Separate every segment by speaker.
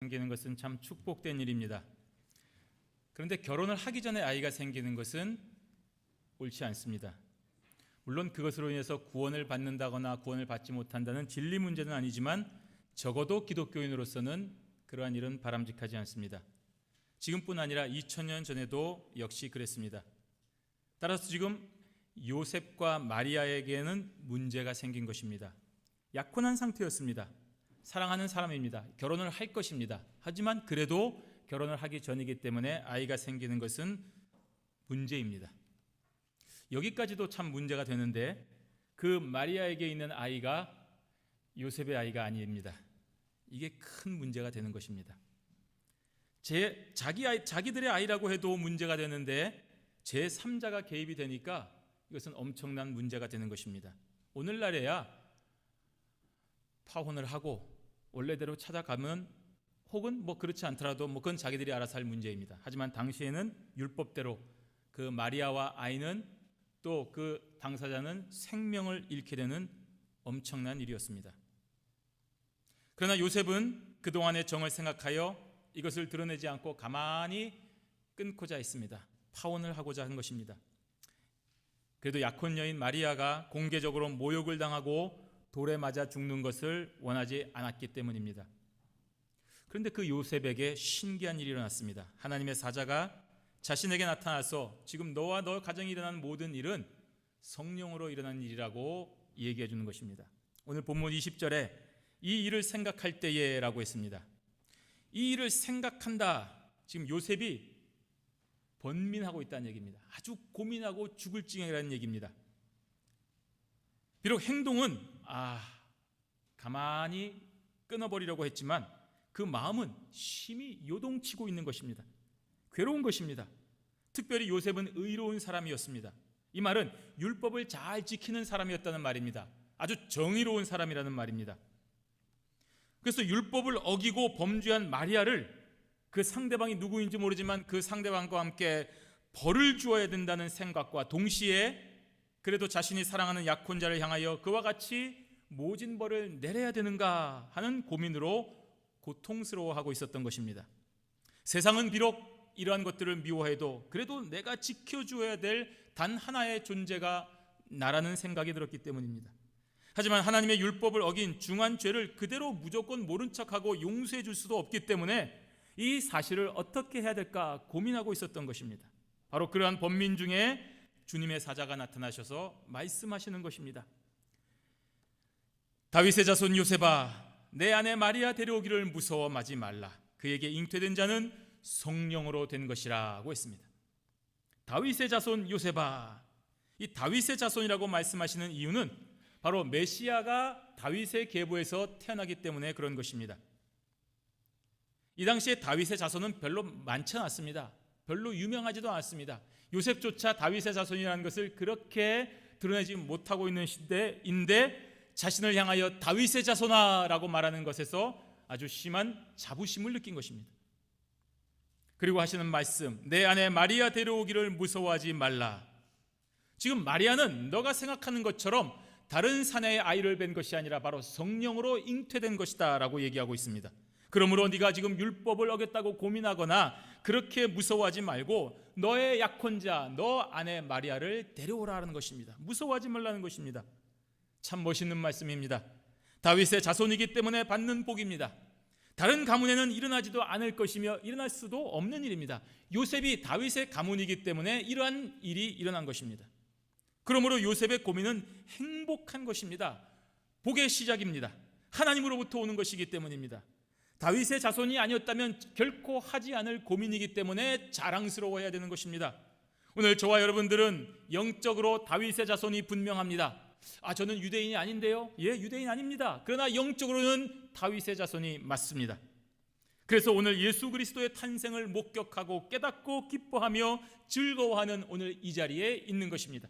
Speaker 1: 생기는 것은 참 축복된 일입니다. 그런데 결혼을 하기 전에 아이가 생기는 것은 옳지 않습니다. 물론 그것으로 인해서 구원을 받는다거나 구원을 받지 못한다는 진리 문제는 아니지만 적어도 기독교인으로서는 그러한 일은 바람직하지 않습니다. 지금뿐 아니라 2000년 전에도 역시 그랬습니다. 따라서 지금 요셉과 마리아에게는 문제가 생긴 것입니다. 약혼한 상태였습니다. 사랑하는 사람입니다. 결혼을 할 것입니다. 하지만 그래도 결혼을 하기 전이기 때문에 아이가 생기는 것은 문제입니다. 여기까지도 참 문제가 되는데 그 마리아에게 있는 아이가 요셉의 아이가 아닙니다. 이게 큰 문제가 되는 것입니다. 자기들의 아이라고 해도 문제가 되는데 제3자가 개입이 되니까 이것은 엄청난 문제가 되는 것입니다. 오늘날에야 파혼을 하고 원래대로 찾아가면 혹은 그렇지 않더라도 그건 자기들이 알아서 할 문제입니다. 하지만 당시에는 율법대로 그 마리아와 아이는 또 그 당사자는 생명을 잃게 되는 엄청난 일이었습니다. 그러나 요셉은 그동안의 정을 생각하여 이것을 드러내지 않고 가만히 끊고자 했습니다. 파혼을 하고자 한 것입니다. 그래도 약혼 여인 마리아가 공개적으로 모욕을 당하고 돌에 맞아 죽는 것을 원하지 않았기 때문입니다. 그런데 그 요셉에게 신기한 일이 일어났습니다. 하나님의 사자가 자신에게 나타나서 지금 너와 너 가정에 일어난 모든 일은 성령으로 일어난 일이라고 얘기해 주는 것입니다. 오늘 본문 20절에 이 일을 생각할 때에 라고 했습니다. 이 일을 생각한다. 지금 요셉이 번민하고 있다는 얘기입니다. 아주 고민하고 죽을 지경이라는 얘기입니다. 비록 행동은 가만히 끊어버리려고 했지만 그 마음은 심히 요동치고 있는 것입니다. 괴로운 것입니다. 특별히 요셉은 의로운 사람이었습니다. 이 말은 율법을 잘 지키는 사람이었다는 말입니다. 아주 정의로운 사람이라는 말입니다. 그래서 율법을 어기고 범죄한 마리아를 그 상대방이 누구인지 모르지만 그 상대방과 함께 벌을 주어야 된다는 생각과 동시에 그래도 자신이 사랑하는 약혼자를 향하여 그와 같이 모진 벌을 내려야 되는가 하는 고민으로 고통스러워하고 있었던 것입니다. 세상은 비록 이러한 것들을 미워해도 그래도 내가 지켜줘야 될 단 하나의 존재가 나라는 생각이 들었기 때문입니다. 하지만 하나님의 율법을 어긴 중한 죄를 그대로 무조건 모른 척하고 용서해 줄 수도 없기 때문에 이 사실을 어떻게 해야 될까 고민하고 있었던 것입니다. 바로 그러한 번민 중에 주님의 사자가 나타나셔서 말씀하시는 것입니다. 다윗의 자손 요셉아, 내 아내 마리아 데려오기를 무서워하지 말라. 그에게 잉태된 자는 성령으로 된 것이라고 했습니다. 다윗의 자손 요셉아, 이 다윗의 자손이라고 말씀하시는 이유는 바로 메시아가 다윗의 계보에서 태어나기 때문에 그런 것입니다. 이 당시에 다윗의 자손은 별로 많지 않았습니다. 별로 유명하지도 않았습니다. 요셉조차 다윗의 자손이라는 것을 그렇게 드러내지 못하고 있는 시대인데 자신을 향하여 다윗의 자손아라고 말하는 것에서 아주 심한 자부심을 느낀 것입니다. 그리고 하시는 말씀, 내 아내 마리아 데려오기를 무서워하지 말라. 지금 마리아는 너가 생각하는 것처럼 다른 사내의 아이를 뵌 것이 아니라 바로 성령으로 잉태된 것이다 라고 얘기하고 있습니다. 그러므로 네가 지금 율법을 어겼다고 고민하거나 그렇게 무서워하지 말고 너의 약혼자, 너 아내 마리아를 데려오라는 것입니다. 무서워하지 말라는 것입니다. 참 멋있는 말씀입니다. 다윗의 자손이기 때문에 받는 복입니다. 다른 가문에는 일어나지도 않을 것이며 일어날 수도 없는 일입니다. 요셉이 다윗의 가문이기 때문에 이러한 일이 일어난 것입니다. 그러므로 요셉의 고민은 행복한 것입니다. 복의 시작입니다. 하나님으로부터 오는 것이기 때문입니다. 다윗의 자손이 아니었다면 결코 하지 않을 고민이기 때문에 자랑스러워해야 되는 것입니다. 오늘 저와 여러분들은 영적으로 다윗의 자손이 분명합니다. 저는 유대인이 아닌데요. 유대인 아닙니다. 그러나 영적으로는 다윗의 자손이 맞습니다. 그래서 오늘 예수 그리스도의 탄생을 목격하고 깨닫고 기뻐하며 즐거워하는 오늘 이 자리에 있는 것입니다.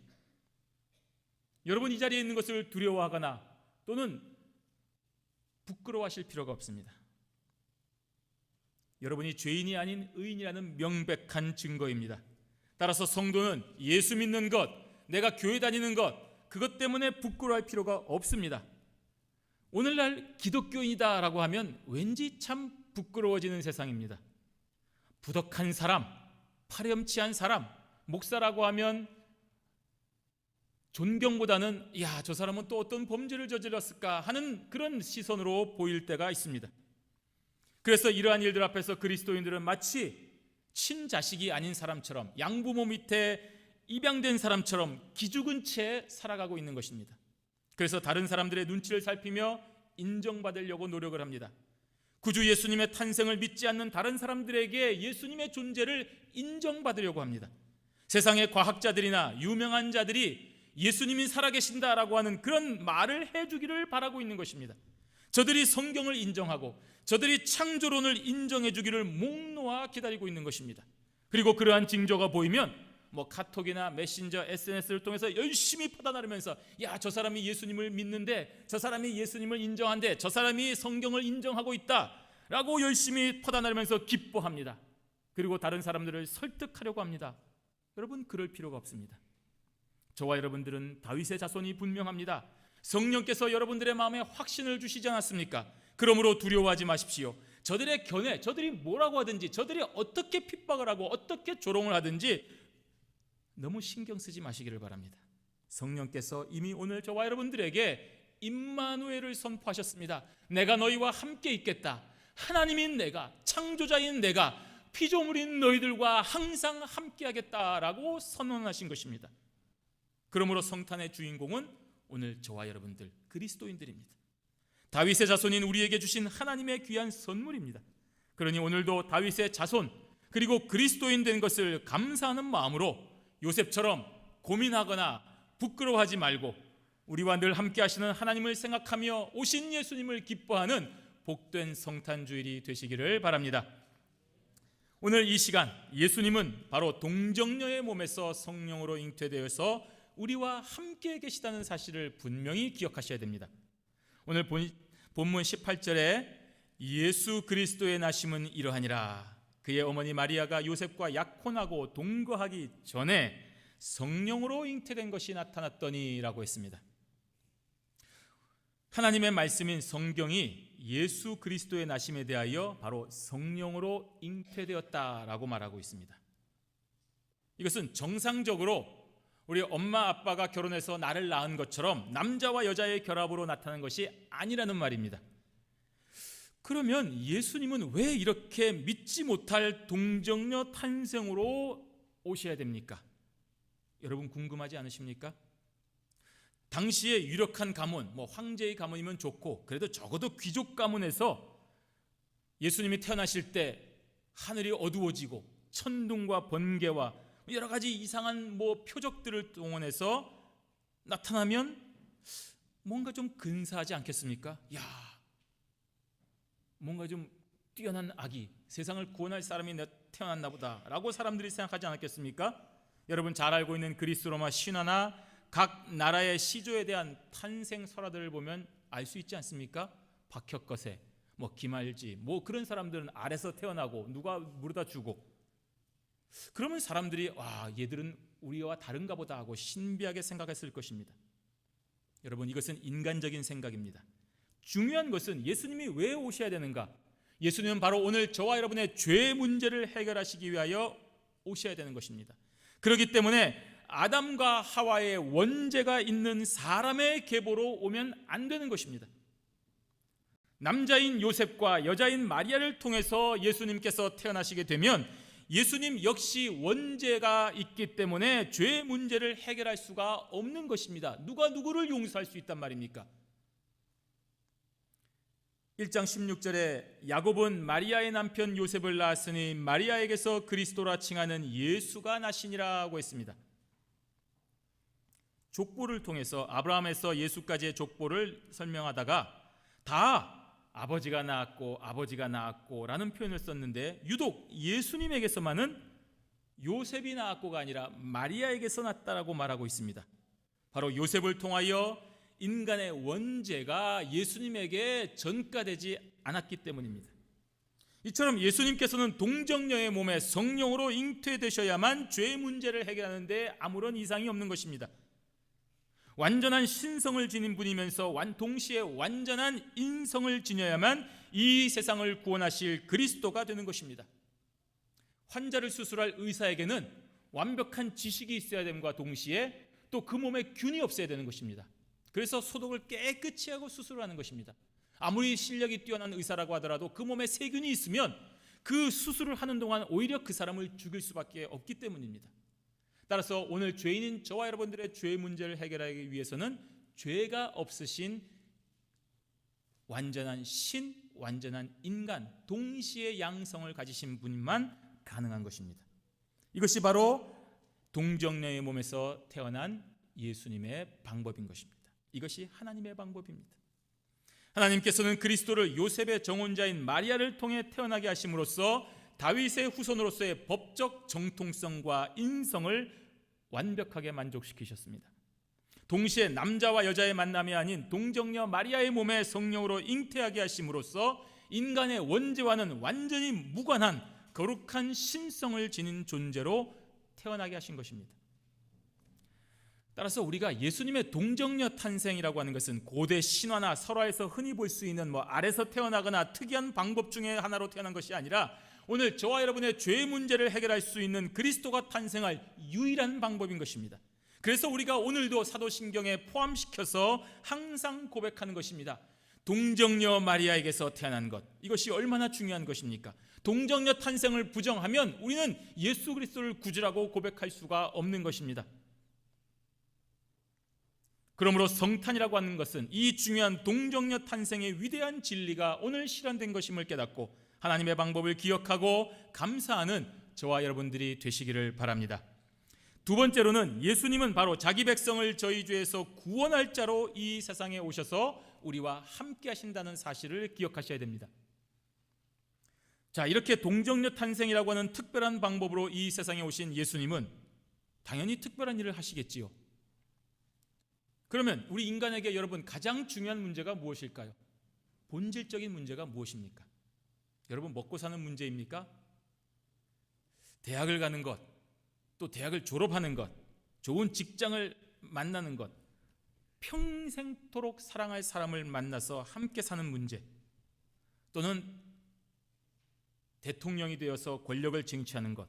Speaker 1: 여러분 이 자리에 있는 것을 두려워하거나 또는 부끄러워하실 필요가 없습니다. 여러분이 죄인이 아닌 의인이라는 명백한 증거입니다. 따라서 성도는 예수 믿는 것, 내가 교회 다니는 것, 그것 때문에 부끄러워할 필요가 없습니다. 오늘날 기독교인이다라고 하면 왠지 참 부끄러워지는 세상입니다. 부덕한 사람, 파렴치한 사람, 목사라고 하면 존경보다는 야, 저 사람은 또 어떤 범죄를 저질렀을까 하는 그런 시선으로 보일 때가 있습니다. 그래서 이러한 일들 앞에서 그리스도인들은 마치 친자식이 아닌 사람처럼, 양부모 밑에 입양된 사람처럼 기죽은 채 살아가고 있는 것입니다. 그래서 다른 사람들의 눈치를 살피며 인정받으려고 노력을 합니다. 구주 예수님의 탄생을 믿지 않는 다른 사람들에게 예수님의 존재를 인정받으려고 합니다. 세상의 과학자들이나 유명한 자들이 예수님이 살아계신다라고 하는 그런 말을 해주기를 바라고 있는 것입니다. 저들이 성경을 인정하고 저들이 창조론을 인정해 주기를 목 놓아 기다리고 있는 것입니다. 그리고 그러한 징조가 보이면 카톡이나 메신저, SNS를 통해서 열심히 퍼다나르면서 야, 저 사람이 예수님을 믿는데, 저 사람이 예수님을 인정한데, 저 사람이 성경을 인정하고 있다라고 열심히 퍼다나르면서 기뻐합니다. 그리고 다른 사람들을 설득하려고 합니다. 여러분, 그럴 필요가 없습니다. 저와 여러분들은 다윗의 자손이 분명합니다. 성령께서 여러분들의 마음에 확신을 주시지 않았습니까? 그러므로 두려워하지 마십시오. 저들의 견해, 저들이 뭐라고 하든지, 저들이 어떻게 핍박을 하고 어떻게 조롱을 하든지 너무 신경 쓰지 마시기를 바랍니다. 성령께서 이미 오늘 저와 여러분들에게 임마누엘을 선포하셨습니다. 내가 너희와 함께 있겠다. 하나님인 내가, 창조자인 내가, 피조물인 너희들과 항상 함께 하겠다라고 선언하신 것입니다. 그러므로 성탄의 주인공은 오늘 저와 여러분들 그리스도인들입니다. 다윗의 자손인 우리에게 주신 하나님의 귀한 선물입니다. 그러니 오늘도 다윗의 자손 그리고 그리스도인 된 것을 감사하는 마음으로 요셉처럼 고민하거나 부끄러워하지 말고 우리와 늘 함께 하시는 하나님을 생각하며 오신 예수님을 기뻐하는 복된 성탄주일이 되시기를 바랍니다. 오늘 이 시간 예수님은 바로 동정녀의 몸에서 성령으로 잉태되어서 우리와 함께 계시다는 사실을 분명히 기억하셔야 됩니다. 오늘 본문 18절에 예수 그리스도의 나심은 이러하니라. 그의 어머니 마리아가 요셉과 약혼하고 동거하기 전에 성령으로 잉태된 것이 나타났더니 라고 했습니다. 하나님의 말씀인 성경이 예수 그리스도의 나심에 대하여 바로 성령으로 잉태되었다라고 말하고 있습니다. 이것은 정상적으로 우리 엄마 아빠가 결혼해서 나를 낳은 것처럼 남자와 여자의 결합으로 나타난 것이 아니라는 말입니다. 그러면 예수님은 왜 이렇게 믿지 못할 동정녀 탄생으로 오셔야 됩니까? 여러분 궁금하지 않으십니까? 당시의 유력한 가문, 황제의 가문이면 좋고 그래도 적어도 귀족 가문에서 예수님이 태어나실 때 하늘이 어두워지고 천둥과 번개와 여러 가지 이상한 표적들을 동원해서 나타나면 뭔가 좀 근사하지 않겠습니까? 야, 뭔가 좀 뛰어난 아기, 세상을 구원할 사람이 태어났나 보다 라고 사람들이 생각하지 않았겠습니까? 여러분 잘 알고 있는 그리스 로마 신화나 각 나라의 시조에 대한 탄생 설화들을 보면 알 수 있지 않습니까? 박혁거세, 김알지, 그런 사람들은 알에서 태어나고 누가 물어다 주고, 그러면 사람들이 와, 얘들은 우리와 다른가 보다 하고 신비하게 생각했을 것입니다. 여러분, 이것은 인간적인 생각입니다. 중요한 것은 예수님이 왜 오셔야 되는가? 예수님은 바로 오늘 저와 여러분의 죄 문제를 해결하시기 위하여 오셔야 되는 것입니다. 그렇기 때문에 아담과 하와의 원죄가 있는 사람의 계보로 오면 안 되는 것입니다. 남자인 요셉과 여자인 마리아를 통해서 예수님께서 태어나시게 되면 예수님 역시 원죄가 있기 때문에 죄 문제를 해결할 수가 없는 것입니다. 누가 누구를 용서할 수 있단 말입니까? 1장 16절에 야곱은 마리아의 남편 요셉을 낳았으니 마리아에게서 그리스도라 칭하는 예수가 나시니라고 했습니다. 족보를 통해서 아브라함에서 예수까지의 족보를 설명하다가 다 아버지가 낳았고 라는 표현을 썼는데 유독 예수님에게서만은 요셉이 낳았고가 아니라 마리아에게서 낳았다라고 말하고 있습니다. 바로 요셉을 통하여 인간의 원죄가 예수님에게 전가되지 않았기 때문입니다. 이처럼 예수님께서는 동정녀의 몸에 성령으로 잉태되셔야만 죄 문제를 해결하는 데 아무런 이상이 없는 것입니다. 완전한 신성을 지닌 분이면서 동시에 완전한 인성을 지녀야만 이 세상을 구원하실 그리스도가 되는 것입니다. 환자를 수술할 의사에게는 완벽한 지식이 있어야 됨과 동시에 또 그 몸에 균이 없어야 되는 것입니다. 그래서 소독을 깨끗이 하고 수술을 하는 것입니다. 아무리 실력이 뛰어난 의사라고 하더라도 그 몸에 세균이 있으면 그 수술을 하는 동안 오히려 그 사람을 죽일 수밖에 없기 때문입니다. 따라서 오늘 죄인인 저와 여러분들의 죄 문제를 해결하기 위해서는 죄가 없으신 완전한 신, 완전한 인간, 동시에 양성을 가지신 분만 가능한 것입니다. 이것이 바로 동정녀의 몸에서 태어난 예수님의 방법인 것입니다. 이것이 하나님의 방법입니다. 하나님께서는 그리스도를 요셉의 정혼자인 마리아를 통해 태어나게 하심으로써 다윗의 후손으로서의 법적 정통성과 인성을 완벽하게 만족시키셨습니다. 동시에 남자와 여자의 만남이 아닌 동정녀 마리아의 몸에 성령으로 잉태하게 하심으로써 인간의 원죄와는 완전히 무관한 거룩한 신성을 지닌 존재로 태어나게 하신 것입니다. 따라서 우리가 예수님의 동정녀 탄생이라고 하는 것은 고대 신화나 설화에서 흔히 볼 수 있는 알에서 태어나거나 특이한 방법 중에 하나로 태어난 것이 아니라 오늘 저와 여러분의 죄 문제를 해결할 수 있는 그리스도가 탄생할 유일한 방법인 것입니다. 그래서 우리가 오늘도 사도신경에 포함시켜서 항상 고백하는 것입니다. 동정녀 마리아에게서 태어난 것, 이것이 얼마나 중요한 것입니까? 동정녀 탄생을 부정하면 우리는 예수 그리스도를 구주라고 고백할 수가 없는 것입니다. 그러므로 성탄이라고 하는 것은 이 중요한 동정녀 탄생의 위대한 진리가 오늘 실현된 것임을 깨닫고 하나님의 방법을 기억하고 감사하는 저와 여러분들이 되시기를 바랍니다. 두 번째로는 예수님은 바로 자기 백성을 저희 죄에서 구원할 자로 이 세상에 오셔서 우리와 함께 하신다는 사실을 기억하셔야 됩니다. 자, 이렇게 동정녀 탄생이라고 하는 특별한 방법으로 이 세상에 오신 예수님은 당연히 특별한 일을 하시겠지요. 그러면 우리 인간에게 여러분 가장 중요한 문제가 무엇일까요? 본질적인 문제가 무엇입니까? 여러분 먹고 사는 문제입니까? 대학을 가는 것, 또 대학을 졸업하는 것, 좋은 직장을 만나는 것, 평생토록 사랑할 사람을 만나서 함께 사는 문제, 또는 대통령이 되어서 권력을 쟁취하는 것,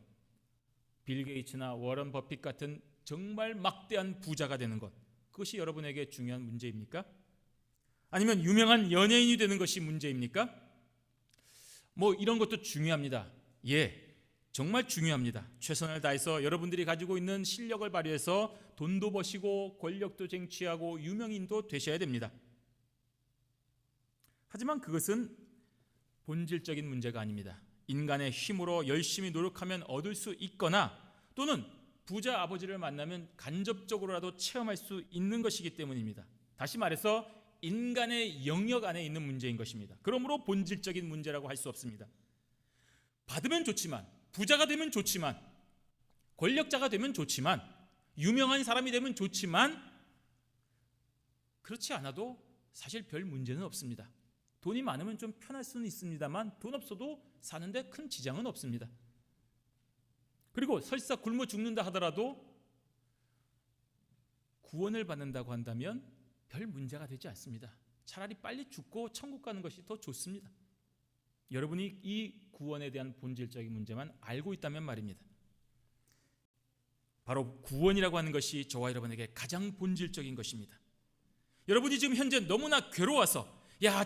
Speaker 1: 빌 게이츠나 워런 버핏 같은 정말 막대한 부자가 되는 것, 그것이 여러분에게 중요한 문제입니까? 아니면 유명한 연예인이 되는 것이 문제입니까? 이런 것도 중요합니다. 예, 정말 중요합니다. 최선을 다해서 여러분들이 가지고 있는 실력을 발휘해서 돈도 버시고 권력도 쟁취하고 유명인도 되셔야 됩니다. 하지만 그것은 본질적인 문제가 아닙니다. 인간의 힘으로 열심히 노력하면 얻을 수 있거나 또는 부자 아버지를 만나면 간접적으로라도 체험할 수 있는 것이기 때문입니다. 다시 말해서 인간의 영역 안에 있는 문제인 것입니다. 그러므로 본질적인 문제라고 할 수 없습니다. 받으면 좋지만, 부자가 되면 좋지만, 권력자가 되면 좋지만, 유명한 사람이 되면 좋지만, 그렇지 않아도 사실 별 문제는 없습니다. 돈이 많으면 좀 편할 수는 있습니다만 돈 없어도 사는데 큰 지장은 없습니다. 그리고 설사 굶어 죽는다 하더라도 구원을 받는다고 한다면 별 문제가 되지 않습니다. 차라리 빨리 죽고 천국 가는 것이 더 좋습니다. 여러분이 이 구원에 대한 본질적인 문제만 알고 있다면 말입니다. 바로 구원이라고 하는 것이 저와 여러분에게 가장 본질적인 것입니다. 여러분이 지금 현재 너무나 괴로워서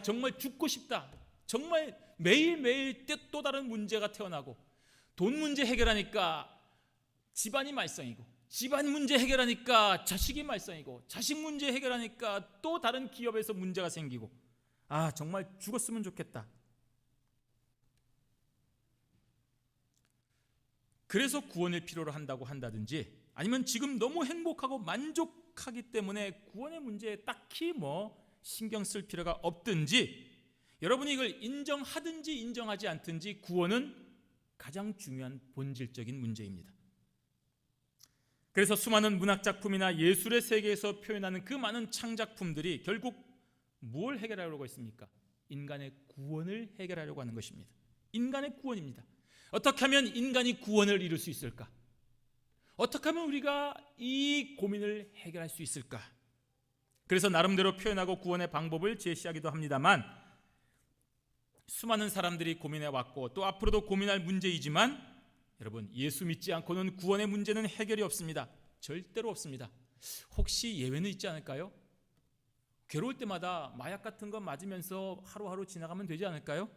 Speaker 1: 정말 죽고 싶다, 정말 매일매일 또 다른 문제가 태어나고, 돈 문제 해결하니까 집안이 말썽이고, 집안 문제 해결하니까 자식이 말썽이고, 자식 문제 해결하니까 또 다른 기업에서 문제가 생기고, 정말 죽었으면 좋겠다. 그래서 구원을 필요로 한다고 한다든지, 아니면 지금 너무 행복하고 만족하기 때문에 구원의 문제에 딱히 신경 쓸 필요가 없든지, 여러분이 이걸 인정하든지 인정하지 않든지 구원은 가장 중요한 본질적인 문제입니다. 그래서 수많은 문학작품이나 예술의 세계에서 표현하는 그 많은 창작품들이 결국 뭘 해결하려고 했습니까? 인간의 구원을 해결하려고 하는 것입니다. 인간의 구원입니다. 어떻게 하면 인간이 구원을 이룰 수 있을까? 어떻게 하면 우리가 이 고민을 해결할 수 있을까? 그래서 나름대로 표현하고 구원의 방법을 제시하기도 합니다만, 수많은 사람들이 고민해 왔고 또 앞으로도 고민할 문제이지만 여러분, 예수 믿지 않고는 구원의 문제는 해결이 없습니다. 절대로 없습니다. 혹시 예외는 있지 않을까요? 괴로울 때마다 마약 같은 거 맞으면서 하루하루 지나가면 되지 않을까요?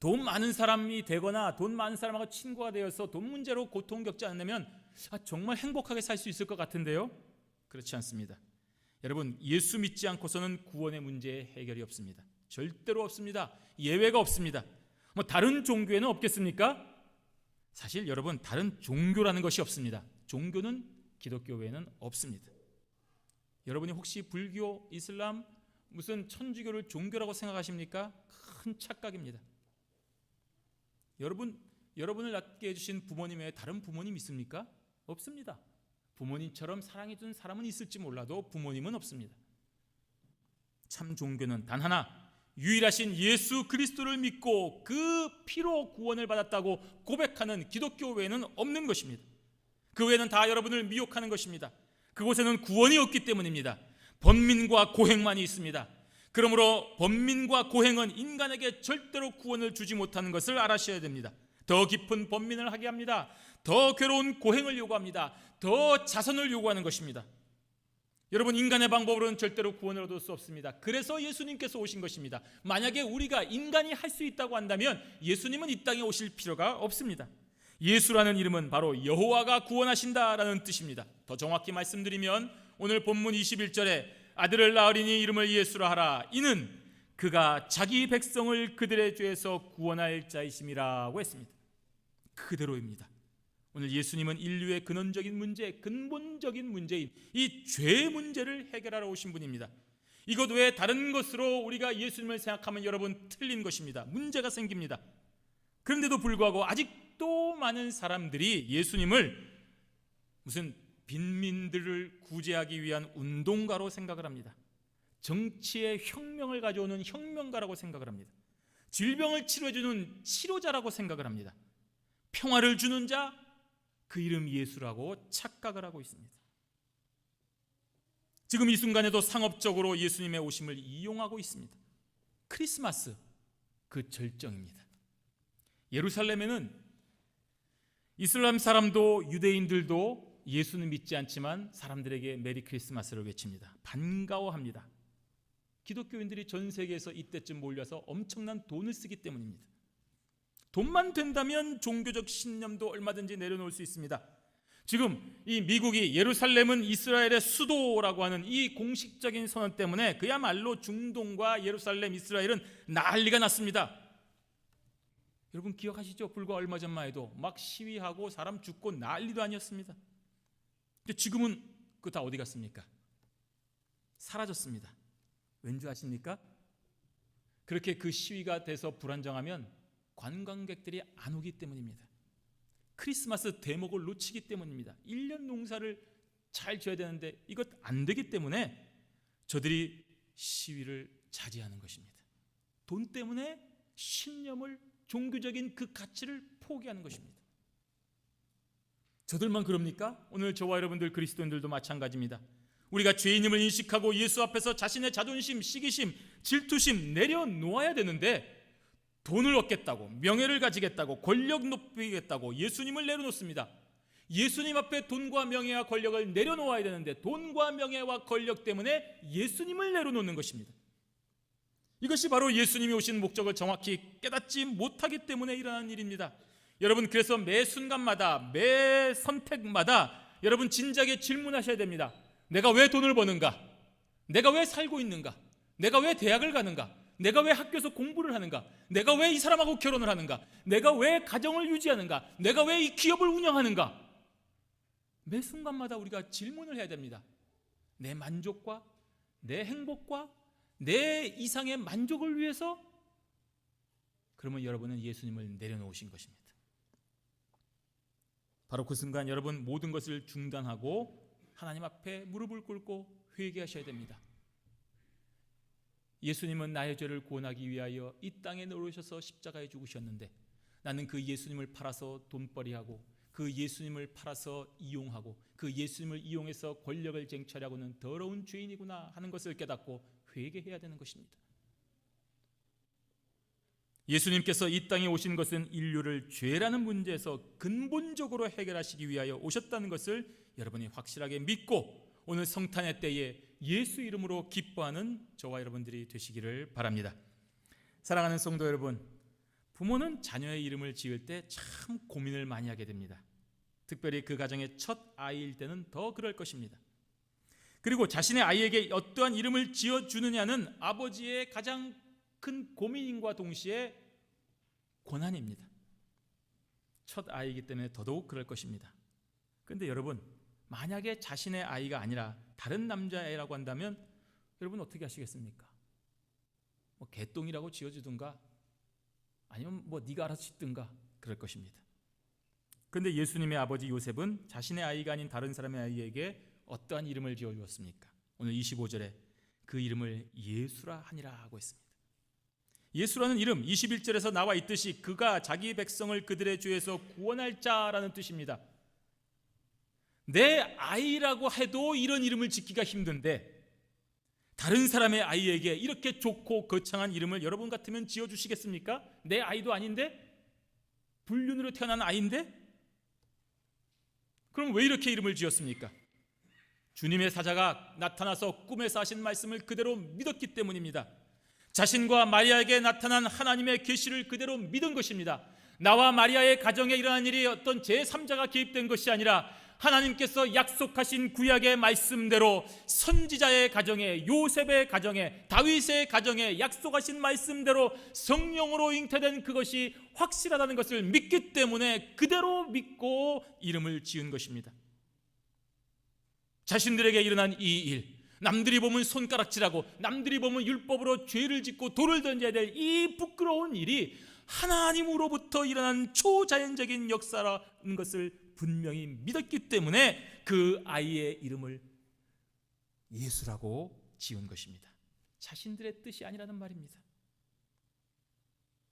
Speaker 1: 돈 많은 사람이 되거나 돈 많은 사람하고 친구가 되어서 돈 문제로 고통 겪지 않으면 정말 행복하게 살 수 있을 것 같은데요? 그렇지 않습니다. 여러분, 예수 믿지 않고서는 구원의 문제에 해결이 없습니다. 절대로 없습니다. 예외가 없습니다. 다른 종교에는 없겠습니까? 사실 여러분, 다른 종교라는 것이 없습니다. 종교는 기독교 외에는 없습니다. 여러분이 혹시 불교, 이슬람, 무슨 천주교를 종교라고 생각하십니까? 큰 착각입니다. 여러분을 낳게 해주신 부모님 외에 다른 부모님 있습니까? 없습니다. 부모님처럼 사랑해준 사람은 있을지 몰라도 부모님은 없습니다. 참 종교는 단 하나, 유일하신 예수 그리스도를 믿고 그 피로 구원을 받았다고 고백하는 기독교 외에는 없는 것입니다. 그 외에는 다 여러분을 미혹하는 것입니다. 그곳에는 구원이 없기 때문입니다. 번민과 고행만이 있습니다. 그러므로 번민과 고행은 인간에게 절대로 구원을 주지 못하는 것을 알아셔야 됩니다. 더 깊은 번민을 하게 합니다. 더 괴로운 고행을 요구합니다. 더 자선을 요구하는 것입니다. 여러분, 인간의 방법으로는 절대로 구원을 얻을 수 없습니다. 그래서 예수님께서 오신 것입니다. 만약에 우리가 인간이 할 수 있다고 한다면 예수님은 이 땅에 오실 필요가 없습니다. 예수라는 이름은 바로 여호와가 구원하신다라는 뜻입니다. 더 정확히 말씀드리면 오늘 본문 21절에 아들을 낳으리니 이름을 예수라 하라. 이는 그가 자기 백성을 그들의 죄에서 구원할 자이심이라고 했습니다. 그대로입니다. 오늘 예수님은 인류의 근원적인 문제, 근본적인 문제인 이 죄의 문제를 해결하러 오신 분입니다. 이것 외에 다른 것으로 우리가 예수님을 생각하면 여러분 틀린 것입니다. 문제가 생깁니다. 그런데도 불구하고 아직도 많은 사람들이 예수님을 무슨 빈민들을 구제하기 위한 운동가로 생각을 합니다. 정치의 혁명을 가져오는 혁명가라고 생각을 합니다. 질병을 치료해주는 치료자라고 생각을 합니다. 평화를 주는 자, 그 이름 예수라고 착각을 하고 있습니다. 지금 이 순간에도 상업적으로 예수님의 오심을 이용하고 있습니다. 크리스마스, 그 절정입니다. 예루살렘에는 이슬람 사람도 유대인들도 예수는 믿지 않지만 사람들에게 메리 크리스마스를 외칩니다. 반가워합니다. 기독교인들이 전 세계에서 이때쯤 몰려서 엄청난 돈을 쓰기 때문입니다. 돈만 된다면 종교적 신념도 얼마든지 내려놓을 수 있습니다. 지금 이 미국이 예루살렘은 이스라엘의 수도라고 하는 이 공식적인 선언 때문에 그야말로 중동과 예루살렘, 이스라엘은 난리가 났습니다. 여러분 기억하시죠? 불과 얼마 전만 해도 막 시위하고 사람 죽고 난리도 아니었습니다. 근데 지금은 그거 다 어디 갔습니까? 사라졌습니다. 왠지 아십니까? 그렇게 그 시위가 돼서 불안정하면 관광객들이 안 오기 때문입니다. 크리스마스 대목을 놓치기 때문입니다. 1년 농사를 잘 지어야 되는데 이것 안 되기 때문에 저들이 시위를 자제하는 것입니다. 돈 때문에 신념을, 종교적인 그 가치를 포기하는 것입니다. 저들만 그럽니까? 오늘 저와 여러분들 그리스도인들도 마찬가지입니다. 우리가 죄인임을 인식하고 예수 앞에서 자신의 자존심, 시기심, 질투심 내려놓아야 되는데 돈을 얻겠다고, 명예를 가지겠다고, 권력 높이겠다고 예수님을 내려놓습니다. 예수님 앞에 돈과 명예와 권력을 내려놓아야 되는데 돈과 명예와 권력 때문에 예수님을 내려놓는 것입니다. 이것이 바로 예수님이 오신 목적을 정확히 깨닫지 못하기 때문에 일어나는 일입니다. 여러분, 그래서 매 순간마다, 매 선택마다 여러분 진지하게 질문하셔야 됩니다. 내가 왜 돈을 버는가? 내가 왜 살고 있는가? 내가 왜 대학을 가는가? 내가 왜 학교에서 공부를 하는가? 내가 왜 이 사람하고 결혼을 하는가? 내가 왜 가정을 유지하는가? 내가 왜 이 기업을 운영하는가? 매 순간마다 우리가 질문을 해야 됩니다. 내 만족과 내 행복과 내 이상의 만족을 위해서? 그러면 여러분은 예수님을 내려놓으신 것입니다. 바로 그 순간 여러분 모든 것을 중단하고 하나님 앞에 무릎을 꿇고 회개하셔야 됩니다. 예수님은 나의 죄를 구원하기 위하여 이 땅에 내려오셔서 십자가에 죽으셨는데 나는 그 예수님을 팔아서 돈벌이하고 그 예수님을 팔아서 이용하고 그 예수님을 이용해서 권력을 쟁취하려고는 더러운 죄인이구나 하는 것을 깨닫고 회개해야 되는 것입니다. 예수님께서 이 땅에 오신 것은 인류를 죄라는 문제에서 근본적으로 해결하시기 위하여 오셨다는 것을 여러분이 확실하게 믿고 오늘 성탄의 때에 예수 이름으로 기뻐하는 저와 여러분들이 되시기를 바랍니다. 사랑하는 성도 여러분, 부모는 자녀의 이름을 지을 때 참 고민을 많이 하게 됩니다. 특별히 그 가정의 첫 아이일 때는 더 그럴 것입니다. 그리고 자신의 아이에게 어떠한 이름을 지어주느냐는 아버지의 가장 큰 고민과 동시에 고난입니다. 첫 아이이기 때문에 더더욱 그럴 것입니다. 그런데 여러분, 만약에 자신의 아이가 아니라 다른 남자아이라고 한다면 여러분 어떻게 하시겠습니까? 개똥이라고 지어주든가 아니면 네가 알아서 짓든가 그럴 것입니다. 그런데 예수님의 아버지 요셉은 자신의 아이가 아닌 다른 사람의 아이에게 어떠한 이름을 지어주었습니까? 오늘 25절에 그 이름을 예수라 하니라 하고 있습니다. 예수라는 이름 21절에서 나와 있듯이 그가 자기 백성을 그들의 죄에서 구원할 자라는 뜻입니다. 내 아이라고 해도 이런 이름을 짓기가 힘든데 다른 사람의 아이에게 이렇게 좋고 거창한 이름을 여러분 같으면 지어주시겠습니까? 내 아이도 아닌데? 불륜으로 태어난 아이인데? 그럼 왜 이렇게 이름을 지었습니까? 주님의 사자가 나타나서 꿈에서 하신 말씀을 그대로 믿었기 때문입니다. 자신과 마리아에게 나타난 하나님의 계시를 그대로 믿은 것입니다. 나와 마리아의 가정에 일어난 일이 어떤 제3자가 개입된 것이 아니라 하나님께서 약속하신 구약의 말씀대로 선지자의 가정에, 요셉의 가정에, 다윗의 가정에 약속하신 말씀대로 성령으로 잉태된 그것이 확실하다는 것을 믿기 때문에 그대로 믿고 이름을 지은 것입니다. 자신들에게 일어난 이 일, 남들이 보면 손가락질하고 남들이 보면 율법으로 죄를 짓고 돌을 던져야 될 이 부끄러운 일이 하나님으로부터 일어난 초자연적인 역사라는 것을 분명히 믿었기 때문에 그 아이의 이름을 예수라고 지은 것입니다. 자신들의 뜻이 아니라는 말입니다.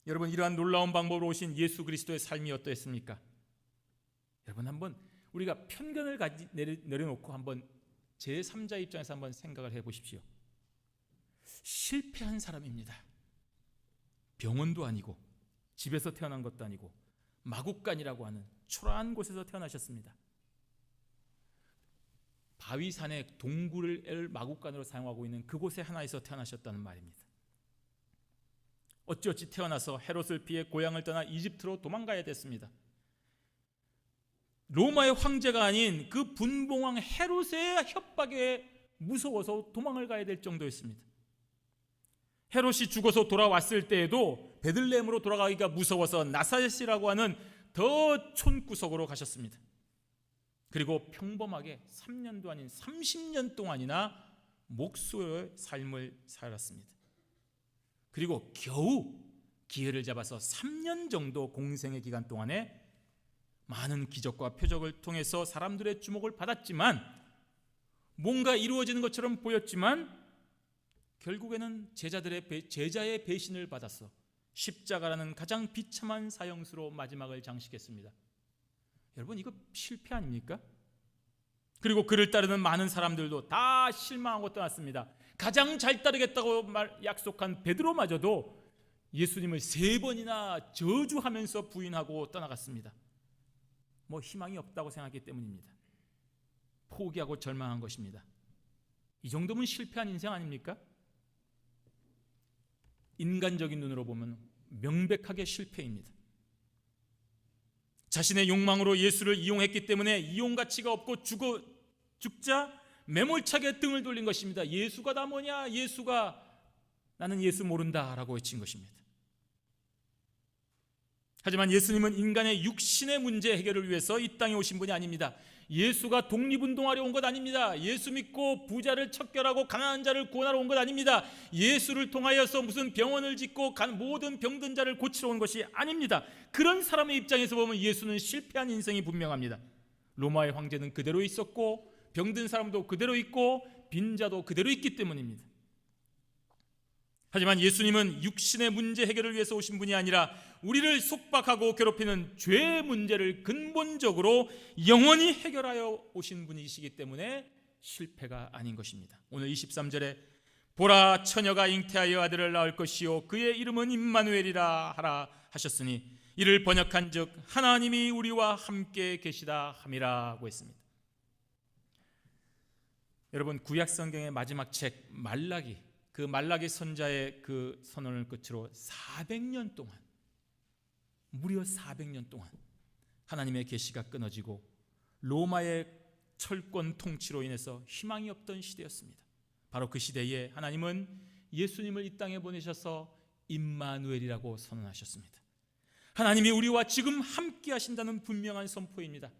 Speaker 1: 여러분, 이러한 놀라운 방법으로 오신 예수 그리스도의 삶이 어떠했습니까? 여러분, 한번 우리가 편견을 내려놓고 한번 제3자 입장에서 한번 생각을 해보십시오. 실패한 사람입니다. 병원도 아니고 집에서 태어난 것도 아니고 마국간이라고 하는 초라한 곳에서 태어나셨습니다. 바위산의 동굴을 마국간으로 사용하고 있는 그곳의 하나에서 태어나셨다는 말입니다. 어찌어찌 태어나서 헤롯을 피해 고향을 떠나 이집트로 도망가야 됐습니다. 로마의 황제가 아닌 그 분봉왕 헤롯의 협박에 무서워서 도망을 가야 될 정도였습니다. 헤롯이 죽어서 돌아왔을 때에도 베들레헴으로 돌아가기가 무서워서 나사렛이라고 하는 더 촌구석으로 가셨습니다. 그리고 평범하게 3년도 아닌 30년 동안이나 목수의 삶을 살았습니다. 그리고 겨우 기회를 잡아서 3년 정도 공생의 기간 동안에 많은 기적과 표적을 통해서 사람들의 주목을 받았지만, 뭔가 이루어지는 것처럼 보였지만 결국에는 제자의 배신을 받아서 십자가라는 가장 비참한 사형수로 마지막을 장식했습니다. 여러분, 이거 실패 아닙니까? 그리고 그를 따르는 많은 사람들도 다 실망하고 떠났습니다. 가장 잘 따르겠다고 약속한 베드로마저도 예수님을 3번이나 저주하면서 부인하고 떠나갔습니다. 희망이 없다고 생각했기 때문입니다. 포기하고 절망한 것입니다. 이 정도면 실패한 인생 아닙니까? 인간적인 눈으로 보면 명백하게 실패입니다. 자신의 욕망으로 예수를 이용했기 때문에 이용 가치가 없고 죽자 매몰차게 등을 돌린 것입니다. 예수가 다 뭐냐? 나는 예수 모른다 라고 외친 것입니다. 하지만 예수님은 인간의 육신의 문제 해결을 위해서 이 땅에 오신 분이 아닙니다. 예수가 독립운동하려 온 것 아닙니다. 예수 믿고 부자를 척결하고 가난한 자를 구원하러 온 것 아닙니다. 예수를 통하여서 무슨 병원을 짓고 모든 병든 자를 고치러 온 것이 아닙니다. 그런 사람의 입장에서 보면 예수는 실패한 인생이 분명합니다. 로마의 황제는 그대로 있었고 병든 사람도 그대로 있고 빈자도 그대로 있기 때문입니다. 하지만 예수님은 육신의 문제 해결을 위해서 오신 분이 아니라 우리를 속박하고 괴롭히는 죄의 문제를 근본적으로 영원히 해결하여 오신 분이시기 때문에 실패가 아닌 것입니다. 오늘 23절에 보라, 처녀가 잉태하여 아들을 낳을 것이요 그의 이름은 임마누엘이라 하라 하셨으니 이를 번역한즉 하나님이 우리와 함께 계시다 함이라고 했습니다. 여러분, 구약 성경의 마지막 책 말라기, 그 말라기 선자의 그 선언을 끝으로 400년 동안, 무려 400년 동안 하나님의 계시가 끊어지고 로마의 철권 통치로 인해서 희망이 없던 시대였습니다. 바로 그 시대에 하나님은 예수님을 이 땅에 보내셔서 임마누엘이라고 선언하셨습니다. 하나님이 우리와 지금 함께 하신다는 분명한 선포입니다.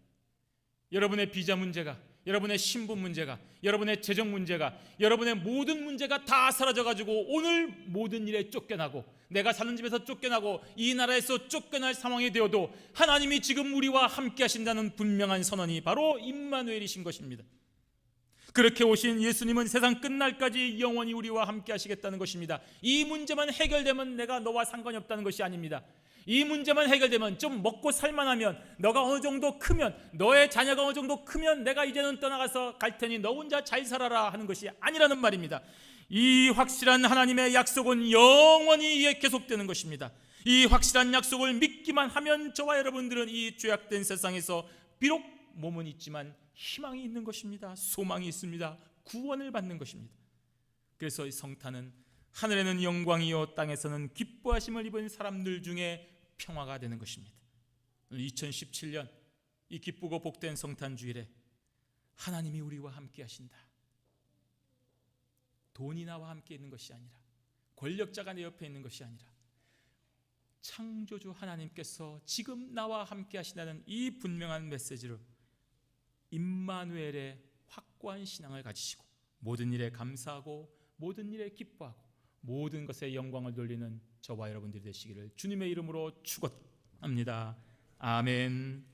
Speaker 1: 여러분의 비자 문제가, 여러분의 신분 문제가, 여러분의 재정 문제가, 여러분의 모든 문제가 다 사라져가지고 오늘 모든 일에 쫓겨나고 내가 사는 집에서 쫓겨나고 이 나라에서 쫓겨날 상황이 되어도 하나님이 지금 우리와 함께 하신다는 분명한 선언이 바로 임마누엘이신 것입니다. 그렇게 오신 예수님은 세상 끝날까지 영원히 우리와 함께 하시겠다는 것입니다. 이 문제만 해결되면 내가 너와 상관이 없다는 것이 아닙니다. 이 문제만 해결되면, 좀 먹고 살만하면, 너가 어느 정도 크면, 너의 자녀가 어느 정도 크면 내가 이제는 떠나가서 갈 테니 너 혼자 잘 살아라 하는 것이 아니라는 말입니다. 이 확실한 하나님의 약속은 영원히 계속되는 것입니다. 이 확실한 약속을 믿기만 하면 저와 여러분들은 이 죄악된 세상에서 비록 몸은 있지만 희망이 있는 것입니다. 소망이 있습니다. 구원을 받는 것입니다. 그래서 이 성탄은 하늘에는 영광이요 땅에서는 기뻐하심을 입은 사람들 중에 평화가 되는 것입니다. 2017년 이 기쁘고 복된 성탄 주일에 하나님이 우리와 함께 하신다. 돈이 나와 함께 있는 것이 아니라, 권력자가 내 옆에 있는 것이 아니라, 창조주 하나님께서 지금 나와 함께 하신다는 이 분명한 메시지를 임마누엘의 확고한 신앙을 가지시고 모든 일에 감사하고 모든 일에 기뻐하고 모든 것에 영광을 돌리는 저와 여러분들이 되시기를 주님의 이름으로 축원합니다. 아멘.